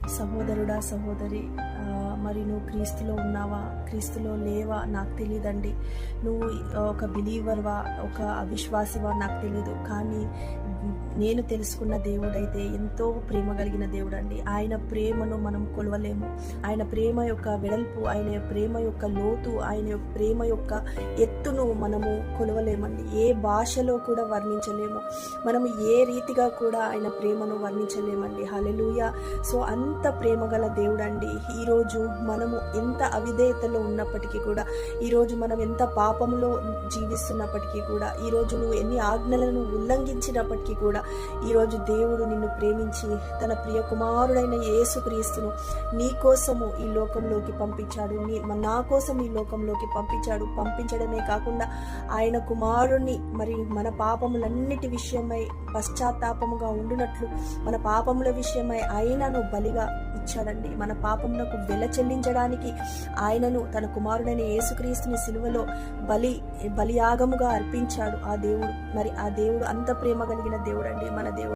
సహోదరుడా, సహోదరి, మరి నువ్వు క్రీస్తులో ఉన్నావా, క్రీస్తులో లేవా నాకు తెలియదండి. నువ్వు ఒక బిలీవర్వా, ఒక అవిశ్వాసివా నాకు తెలియదు. కానీ నేను తెలుసుకున్న దేవుడైతే ఎంతో ప్రేమ కలిగిన దేవుడు అండి. ఆయన ప్రేమను మనం కొలవలేము. ఆయన ప్రేమ యొక్క వెడల్పు, ఆయన ప్రేమ యొక్క లోతు, ఆయన ప్రేమ యొక్క ఎత్తును మనము కొలవలేమండి. ఏ భాషలో కూడా వర్ణించలేము. మనము ఏ రీతిగా కూడా ఆయన ప్రేమను వర్ణించలేమండి. హల్లెలూయా. సో అంత ప్రేమ గల దేవుడు అండి. ఈరోజు మనము ఎంత అవిధేయతలో ఉన్నప్పటికీ కూడా, ఈరోజు మనం ఎంత పాపంలో జీవిస్తున్నప్పటికీ కూడా, ఈరోజు నువ్వు ఎన్ని ఆజ్ఞలను ఉల్లంఘించినప్పటికీ కూడా, ఈరోజు దేవుడు నిన్ను ప్రేమించి తన ప్రియ కుమారుడైన యేసుక్రీస్తును నీ కోసము ఈ లోకంలోకి పంపించాడు. నా కోసం ఈ లోకంలోకి పంపించడమే కాకుండా ఆయన కుమారుణ్ణి మరి మన పాపములన్నిటి విషయమై పశ్చాత్తాపముగా ఉండునట్లు మన పాపముల విషయమై ఆయనను బలిగా ఇచ్చాడండి. మన పాపములకు వెల చెల్లించడానికి ఆయనను తన కుమారుడైన యేసుక్రీస్తుని సిలువలో బలియాగముగా అర్పించాడు ఆ దేవుడు. మరి ఆ దేవుడు అంత ప్రేమ కలిగిన దేవుడు అండి మన దేవుడు.